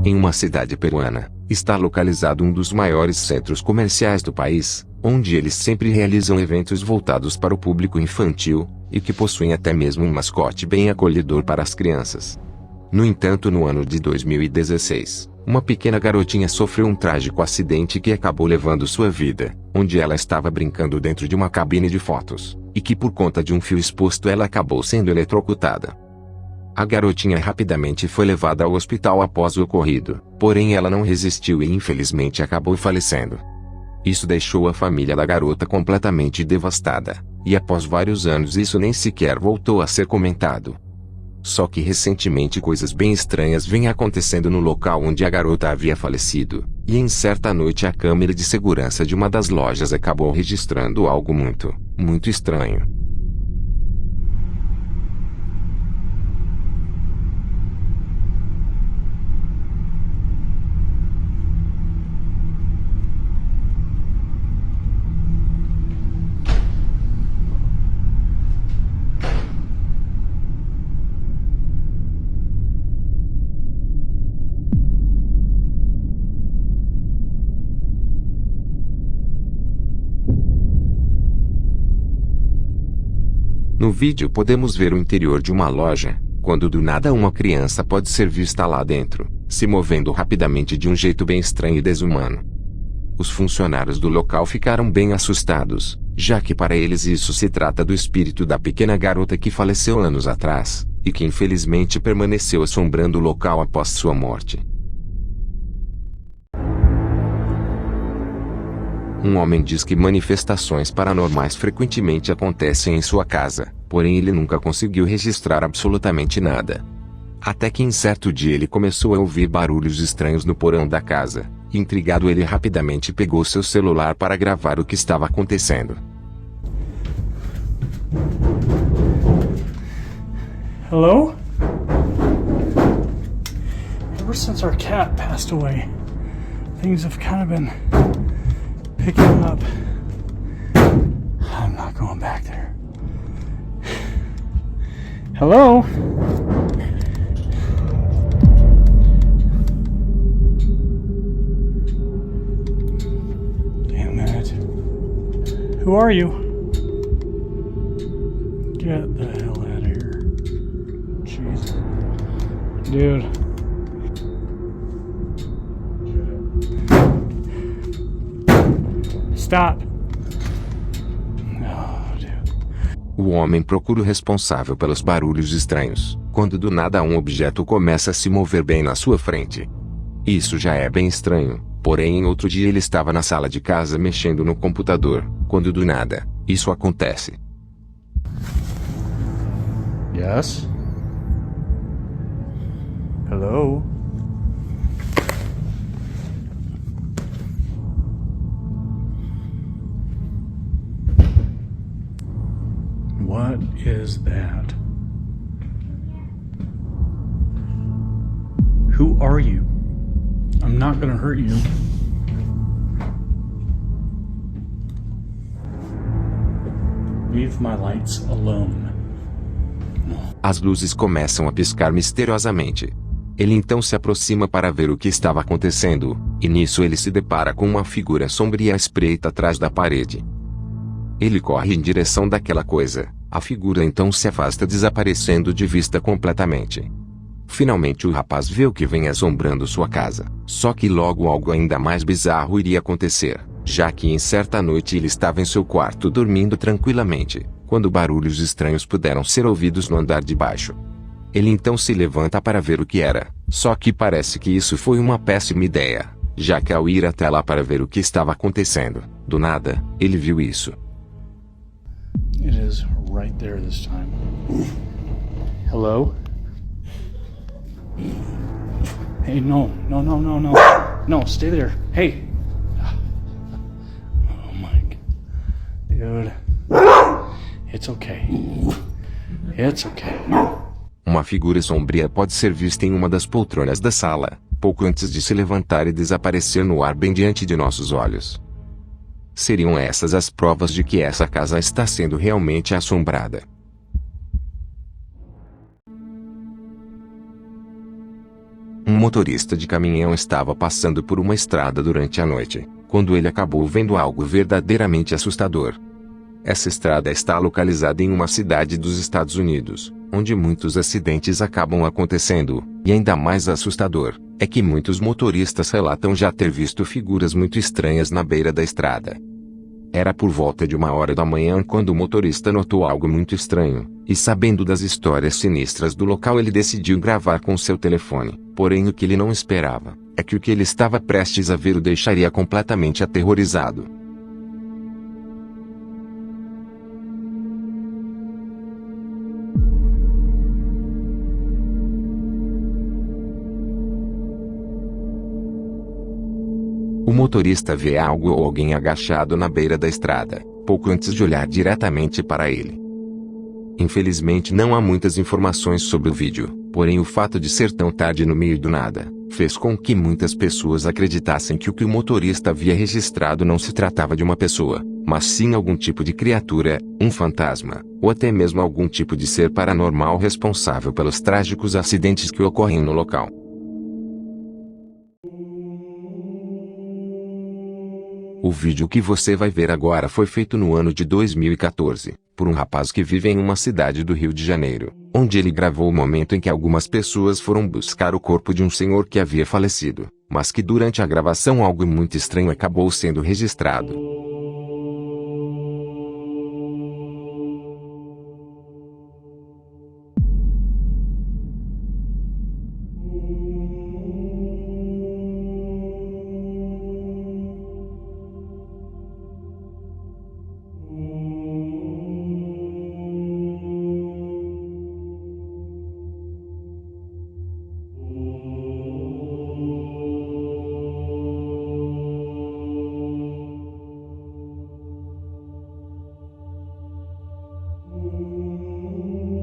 Em uma cidade peruana, está localizado um dos maiores centros comerciais do país, onde eles sempre realizam eventos voltados para o público infantil, e que possuem até mesmo um mascote bem acolhedor para as crianças. No entanto, no ano de 2016, uma pequena garotinha sofreu um trágico acidente que acabou levando sua vida, onde ela estava brincando dentro de uma cabine de fotos, e que por conta de um fio exposto ela acabou sendo eletrocutada. A garotinha rapidamente foi levada ao hospital após o ocorrido, porém ela não resistiu e infelizmente acabou falecendo. Isso deixou a família da garota completamente devastada, e após vários anos isso nem sequer voltou a ser comentado. Só que recentemente coisas bem estranhas vêm acontecendo no local onde a garota havia falecido, e em certa noite a câmera de segurança de uma das lojas acabou registrando algo muito estranho. No vídeo podemos ver o interior de uma loja, quando do nada uma criança pode ser vista lá dentro, se movendo rapidamente de um jeito bem estranho e desumano. Os funcionários do local ficaram bem assustados, já que para eles isso se trata do espírito da pequena garota que faleceu anos atrás, e que infelizmente permaneceu assombrando o local após sua morte. Um homem diz que manifestações paranormais frequentemente acontecem em sua casa, porém ele nunca conseguiu registrar absolutamente nada. Até que em certo dia ele começou a ouvir barulhos estranhos no porão da casa, e intrigado ele rapidamente pegou seu celular para gravar o que estava acontecendo. Hello? Ever since our cat passed away, things have kind of been picking up. I'm not going back there. Hello? Damn it. Who are you? Get the hell out of here. Jesus. Dude. Stop. Oh, dude. O homem procura o responsável pelos barulhos estranhos, quando do nada um objeto começa a se mover bem na sua frente. Isso já é bem estranho, porém em outro dia ele estava na sala de casa mexendo no computador, quando do nada, isso acontece. Yes? Hello? What is that? Who are you? I'm not gonna hurt you. Leave my lights alone. As luzes começam a piscar misteriosamente. Ele então se aproxima para ver o que estava acontecendo, e nisso ele se depara com uma figura sombria à espreita atrás da parede. Ele corre em direção daquela coisa, a figura então se afasta desaparecendo de vista completamente. Finalmente o rapaz vê o que vem assombrando sua casa, só que logo algo ainda mais bizarro iria acontecer, já que em certa noite ele estava em seu quarto dormindo tranquilamente, quando barulhos estranhos puderam ser ouvidos no andar de baixo. Ele então se levanta para ver o que era, só que parece que isso foi uma péssima ideia, já que ao ir até lá para ver o que estava acontecendo, do nada, ele viu isso. It is right there this time. Hello? Hey, no. No, stay there. Hey. Oh my God. Dude. It's okay. It's okay. Uma figura sombria pode ser vista em uma das poltronas da sala, pouco antes de se levantar e desaparecer no ar bem diante de nossos olhos. Seriam essas as provas de que essa casa está sendo realmente assombrada. motorista de caminhão estava passando por uma estrada durante a noite, quando ele acabou vendo algo verdadeiramente assustador. Essa estrada está localizada em uma cidade dos Estados Unidos, onde muitos acidentes acabam acontecendo, e ainda mais assustador, é que muitos motoristas relatam já ter visto figuras muito estranhas na beira da estrada. Era por volta de 1h da manhã quando o motorista notou algo muito estranho, e sabendo das histórias sinistras do local ele decidiu gravar com seu telefone, porém o que ele não esperava, é que o que ele estava prestes a ver o deixaria completamente aterrorizado. O motorista vê algo ou alguém agachado na beira da estrada, pouco antes de olhar diretamente para ele. Infelizmente não há muitas informações sobre o vídeo, porém o fato de ser tão tarde no meio do nada, fez com que muitas pessoas acreditassem que o que o motorista havia registrado não se tratava de uma pessoa, mas sim algum tipo de criatura, um fantasma, ou até mesmo algum tipo de ser paranormal responsável pelos trágicos acidentes que ocorrem no local. O vídeo que você vai ver agora foi feito no ano de 2014, por um rapaz que vive em uma cidade do Rio de Janeiro, onde ele gravou o momento em que algumas pessoas foram buscar o corpo de um senhor que havia falecido, mas que durante a gravação algo muito estranho acabou sendo registrado.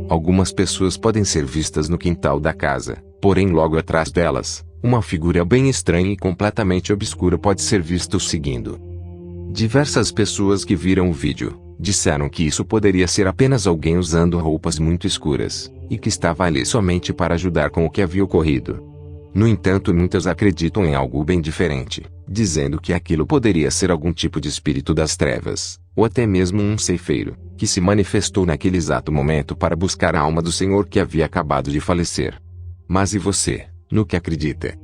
Algumas pessoas podem ser vistas no quintal da casa, porém logo atrás delas, uma figura bem estranha e completamente obscura pode ser vista os seguindo. Diversas pessoas que viram o vídeo, disseram que isso poderia ser apenas alguém usando roupas muito escuras, e que estava ali somente para ajudar com o que havia ocorrido. No entanto, muitas acreditam em algo bem diferente, dizendo que aquilo poderia ser algum tipo de espírito das trevas, ou até mesmo um ceifeiro, que se manifestou naquele exato momento para buscar a alma do senhor que havia acabado de falecer. Mas e você, no que acredita?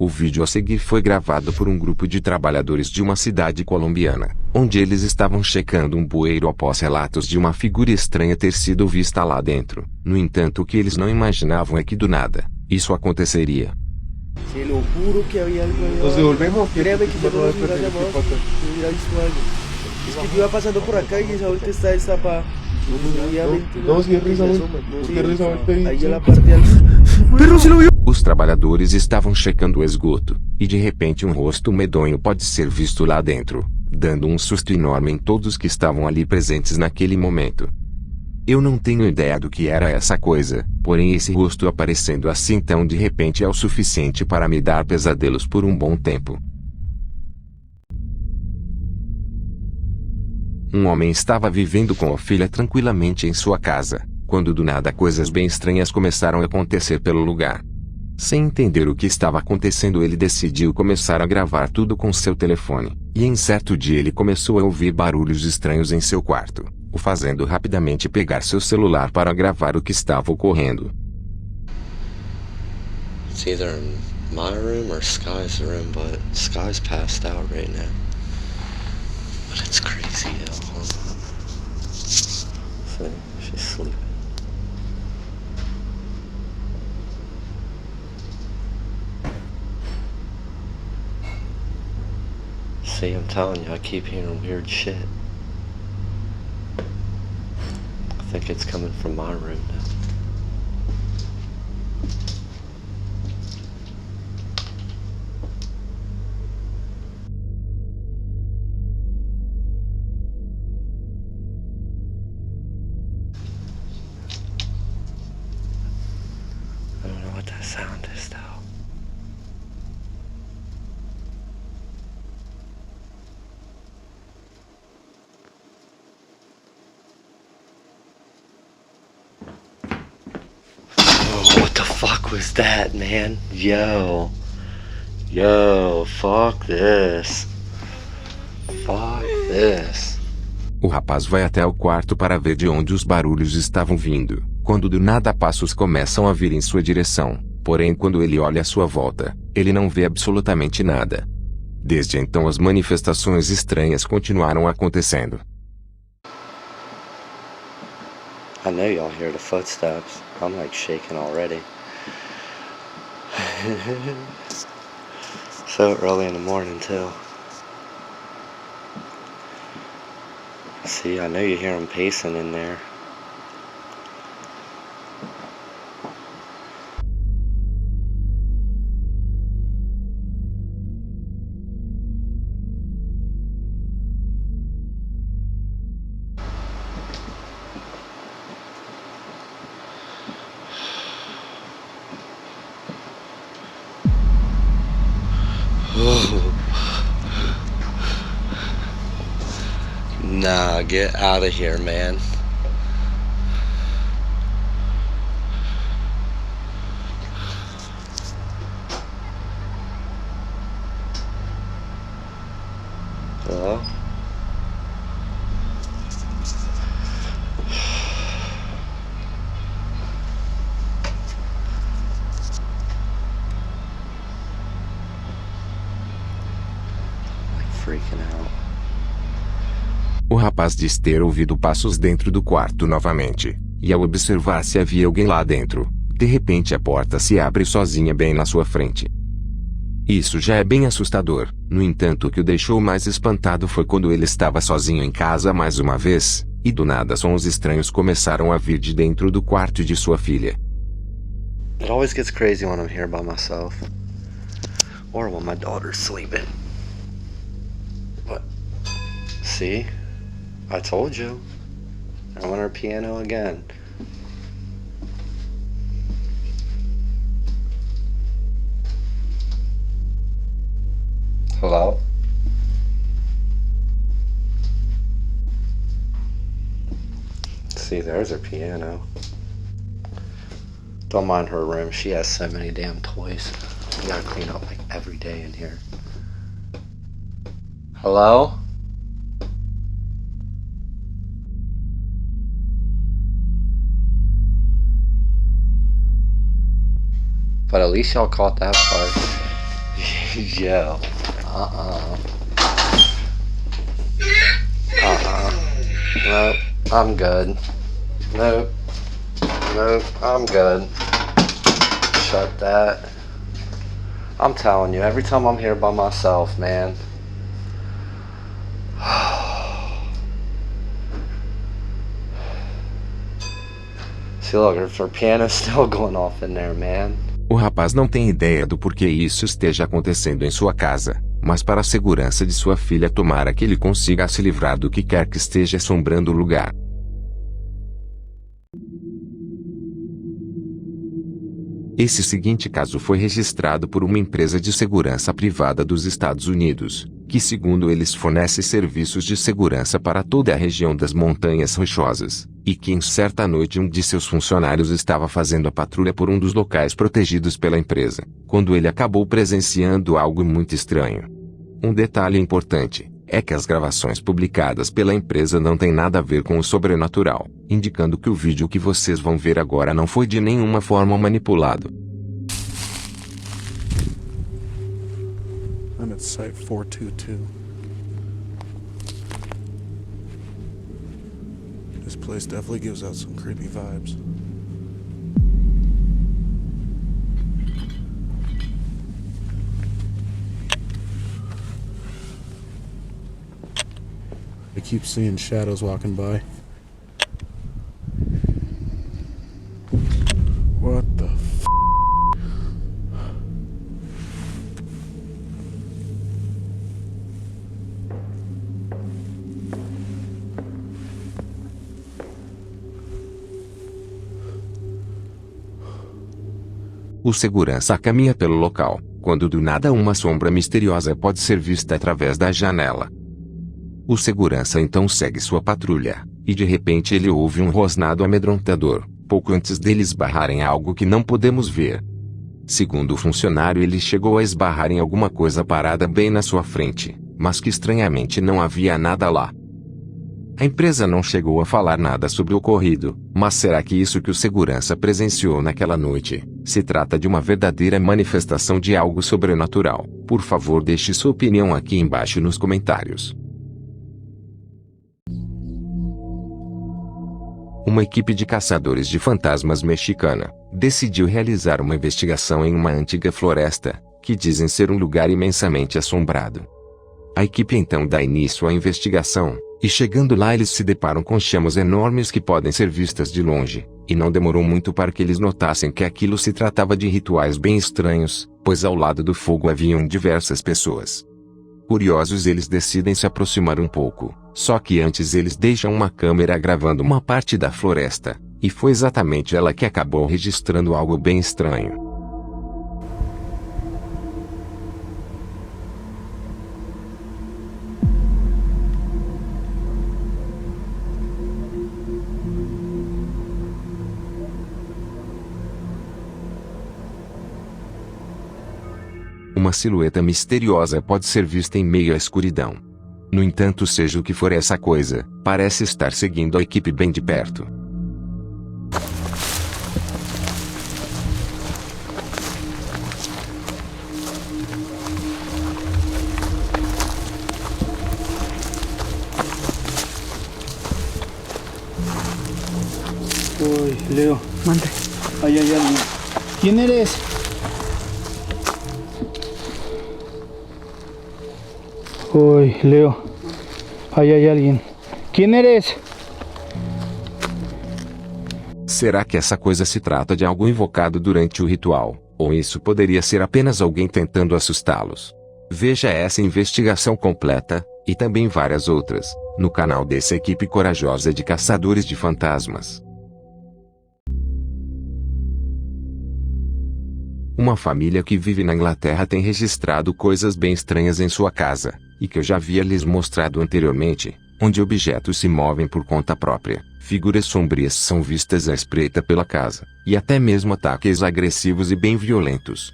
O vídeo a seguir foi gravado por um grupo de trabalhadores de uma cidade colombiana, onde eles estavam checando um bueiro após relatos de uma figura estranha ter sido vista lá dentro. No entanto, o que eles não imaginavam é que do nada, isso aconteceria. Se lo juro que había algo ahí. ¿Nos devolvemos? Créame que yo no los hubiera llamado si hubiera visto algo. Es que yo iba pasando por acá y esa vuelta está destapada. No, cierre esa vuelta. Cierre esa vuelta ahí. Ahí en la parte alta. ¡Perro, se lo vio! Os trabalhadores estavam checando o esgoto, e de repente um rosto medonho pode ser visto lá dentro, dando um susto enorme em todos que estavam ali presentes naquele momento. Eu não tenho ideia do que era essa coisa, porém esse rosto aparecendo assim tão de repente é o suficiente para me dar pesadelos por um bom tempo. Um homem estava vivendo com a filha tranquilamente em sua casa, quando do nada coisas bem estranhas começaram a acontecer pelo lugar. Sem entender o que estava acontecendo, ele decidiu começar a gravar tudo com seu telefone, e em certo dia ele começou a ouvir barulhos estranhos em seu quarto, o fazendo rapidamente pegar seu celular para gravar o que estava ocorrendo. It's either in my room or Sky's room, but Sky's passed out right now. But it's crazy, hold on. See, she's sleeping. See, I'm telling you, I keep hearing weird shit. I think it's coming from my room now. I don't know what that sound is, though. was that, man? Yo, fuck this. Fuck this. O rapaz vai até o quarto para ver de onde os barulhos estavam vindo, quando do nada passos começam a vir em sua direção. Porém, quando ele olha à sua volta, ele não vê absolutamente nada. Desde então as manifestações estranhas continuaram acontecendo. I know y'all hear the footsteps. I'm like shaking already. So early in the morning too. See, I know you hear them pacing in there. Nah, get out of here, man. Hello? Like freaking out. O rapaz diz ter ouvido passos dentro do quarto novamente, e ao observar se havia alguém lá dentro, de repente a porta se abre sozinha bem na sua frente. Isso já é bem assustador. No entanto, o que o deixou mais espantado foi quando ele estava sozinho em casa mais uma vez, e do nada sons estranhos começaram a vir de dentro do quarto de sua filha. It always gets crazy when I'm here by myself, or when my daughter's sleeping. What? See? I told you. I want her piano again. Hello? See, there's her piano. Don't mind her room. She has so many damn toys. You gotta clean up like every day in here. Hello? But at least y'all caught that part. Yo. Nope. I'm good. Nope. I'm good. Shut that. I'm telling you, every time I'm here by myself, man. See, look, her piano's still going off in there, man. O rapaz não tem ideia do porquê isso esteja acontecendo em sua casa, mas para a segurança de sua filha tomara que ele consiga se livrar do que quer que esteja assombrando o lugar. Esse seguinte caso foi registrado por uma empresa de segurança privada dos Estados Unidos, que segundo eles fornece serviços de segurança para toda a região das Montanhas Rochosas, e que em certa noite um de seus funcionários estava fazendo a patrulha por um dos locais protegidos pela empresa, quando ele acabou presenciando algo muito estranho. Um detalhe importante é que as gravações publicadas pela empresa não têm nada a ver com o sobrenatural, indicando que o vídeo que vocês vão ver agora não foi de nenhuma forma manipulado. I'm at site 422. This place definitely gives out some creepy vibes. I keep seeing shadows walking by. What the f***? O segurança caminha pelo local, quando do nada uma sombra misteriosa pode ser vista através da janela. O segurança então segue sua patrulha, e de repente ele ouve um rosnado amedrontador, pouco antes deles esbarrarem algo que não podemos ver. Segundo o funcionário, ele chegou a esbarrar em alguma coisa parada bem na sua frente, mas que estranhamente não havia nada lá. A empresa não chegou a falar nada sobre o ocorrido, mas será que isso que o segurança presenciou naquela noite se trata de uma verdadeira manifestação de algo sobrenatural? Por favor, deixe sua opinião aqui embaixo nos comentários. Uma equipe de caçadores de fantasmas mexicana decidiu realizar uma investigação em uma antiga floresta, que dizem ser um lugar imensamente assombrado. A equipe então dá início à investigação, e chegando lá eles se deparam com chamas enormes que podem ser vistas de longe, e não demorou muito para que eles notassem que aquilo se tratava de rituais bem estranhos, pois ao lado do fogo haviam diversas pessoas. Curiosos, eles decidem se aproximar um pouco, só que antes eles deixam uma câmera gravando uma parte da floresta, e foi exatamente ela que acabou registrando algo bem estranho. Uma silhueta misteriosa pode ser vista em meio à escuridão. No entanto, seja o que for essa coisa, parece estar seguindo a equipe bem de perto. Uy, Leo. Mande. Ahí hay alguien. ¿Quién eres? Uy, Leo. Ahí hay alguien. ¿Quién eres? Será que essa coisa se trata de algo invocado durante o ritual, ou isso poderia ser apenas alguém tentando assustá-los? Veja essa investigação completa, e também várias outras, no canal dessa equipe corajosa de caçadores de fantasmas. Uma família que vive na Inglaterra tem registrado coisas bem estranhas em sua casa, e que eu já havia lhes mostrado anteriormente, onde objetos se movem por conta própria, figuras sombrias são vistas à espreita pela casa, e até mesmo ataques agressivos e bem violentos.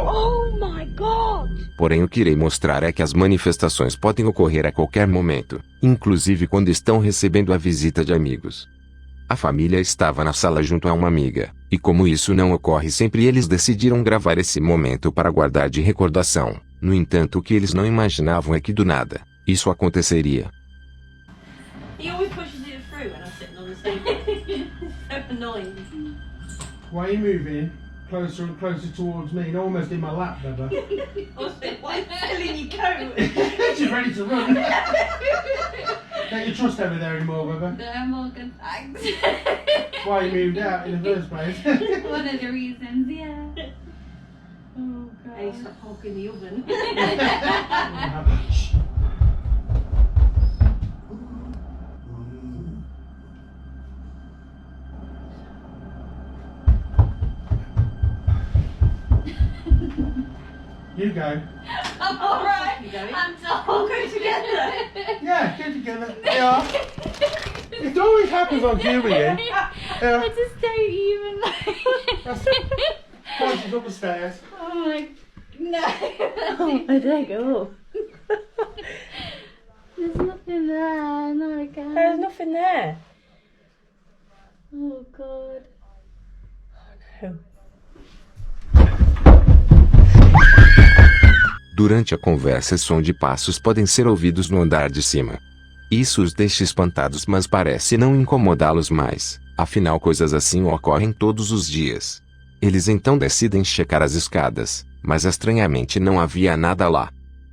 Oh my God! Porém, o que irei mostrar é que as manifestações podem ocorrer a qualquer momento, inclusive quando estão recebendo a visita de amigos. A família estava na sala junto a uma amiga, e como isso não ocorre sempre, eles decidiram gravar esse momento para guardar de recordação. No entanto, o que eles não imaginavam é que do nada, isso aconteceria. He always pushes it through when I'm sitting on the seat. So annoying. Why are you moving closer and closer towards me and almost in my lap, Bubba? Why are you pulling your coat? She's ready to run. Don't you trust over there anymore, Bubba? No, Morgan, thanks. Why you moved out in the first place? One of the reasons, yeah. Oh god. Hey, stop hogging the oven. Shh. You go. I'm alright. You going? I'm so We'll go together. Yeah, get together. Yeah. It always happens on cue with you. I just don't even That's why she's up the stairs. Oh my no. Oh, I don't go. There's nothing there, not again. There's nothing there. Oh god. No. Durante a conversa, som de passos podem ser ouvidos no andar de cima. Isso os deixa espantados, mas parece não incomodá-los mais, afinal coisas assim ocorrem todos os dias. Eles então decidem checar as escadas, mas estranhamente não havia nada lá.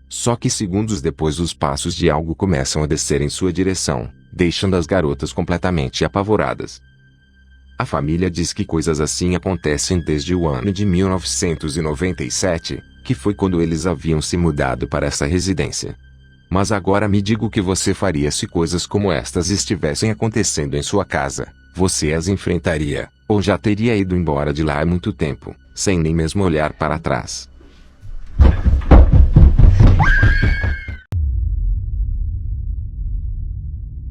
Só que segundos depois os passos de algo começam a descer em sua direção, deixando as garotas completamente apavoradas. A família diz que coisas assim acontecem desde o ano de 1997, que foi quando eles haviam se mudado para essa residência. Mas agora me diga o que você faria se coisas como estas estivessem acontecendo em sua casa. Você as enfrentaria, ou já teria ido embora de lá há muito tempo, sem nem mesmo olhar para trás?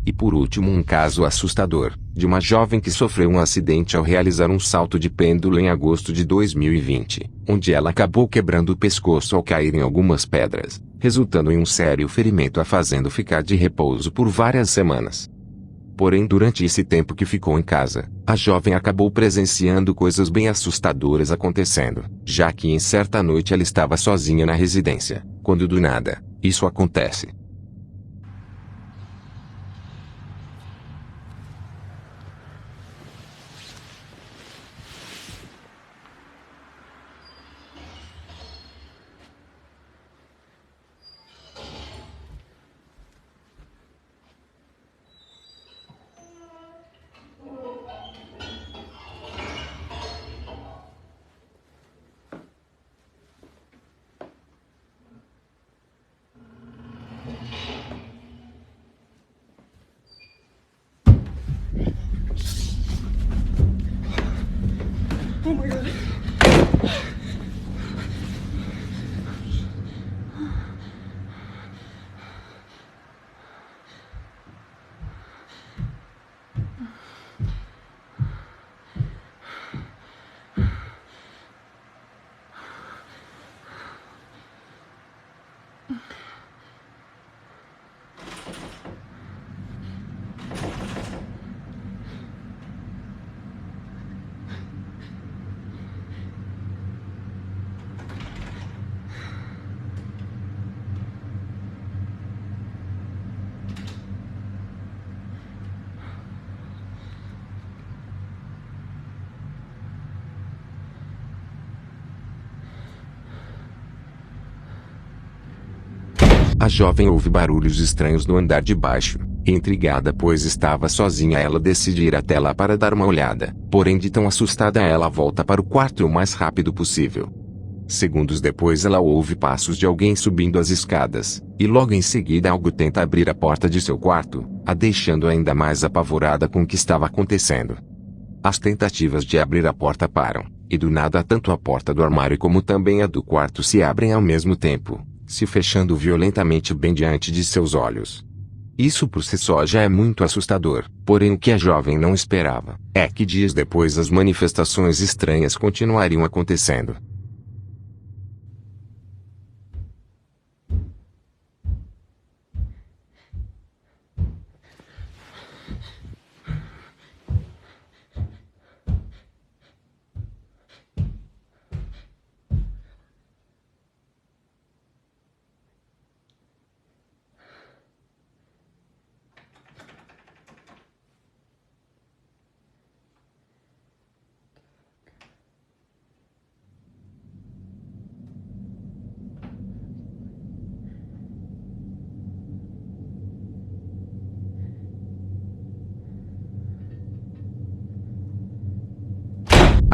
E por último, um caso assustador, de uma jovem que sofreu um acidente ao realizar um salto de pêndulo em agosto de 2020, onde ela acabou quebrando o pescoço ao cair em algumas pedras, resultando em um sério ferimento a fazendo ficar de repouso por várias semanas. Porém, durante esse tempo que ficou em casa, a jovem acabou presenciando coisas bem assustadoras acontecendo, já que em certa noite ela estava sozinha na residência, quando do nada, isso acontece. Oh my god. A jovem ouve barulhos estranhos no andar de baixo. Intrigada pois estava sozinha, ela decide ir até lá para dar uma olhada. Porém, de tão assustada, ela volta para o quarto o mais rápido possível. Segundos depois, ela ouve passos de alguém subindo as escadas, e logo em seguida algo tenta abrir a porta de seu quarto, a deixando ainda mais apavorada com o que estava acontecendo. As tentativas de abrir a porta param, e do nada tanto a porta do armário como também a do quarto se abrem ao mesmo tempo, se fechando violentamente bem diante de seus olhos. Isso por si só já é muito assustador, porém o que a jovem não esperava é que dias depois as manifestações estranhas continuariam acontecendo.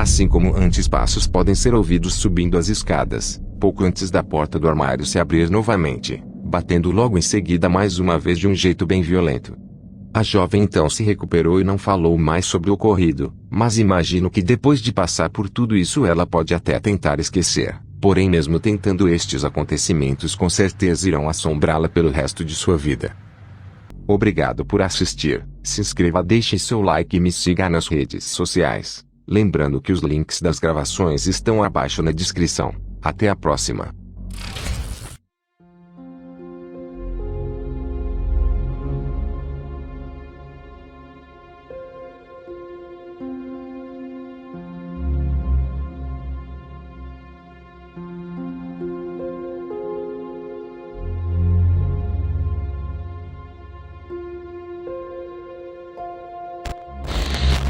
Assim como antes, passos podem ser ouvidos subindo as escadas, pouco antes da porta do armário se abrir novamente, batendo logo em seguida mais uma vez de um jeito bem violento. A jovem então se recuperou e não falou mais sobre o ocorrido, mas imagino que depois de passar por tudo isso ela pode até tentar esquecer, porém mesmo tentando, estes acontecimentos com certeza irão assombrá-la pelo resto de sua vida. Obrigado por assistir, se inscreva, deixe seu like e me siga nas redes sociais. Lembrando que os links das gravações estão abaixo na descrição. Até a próxima.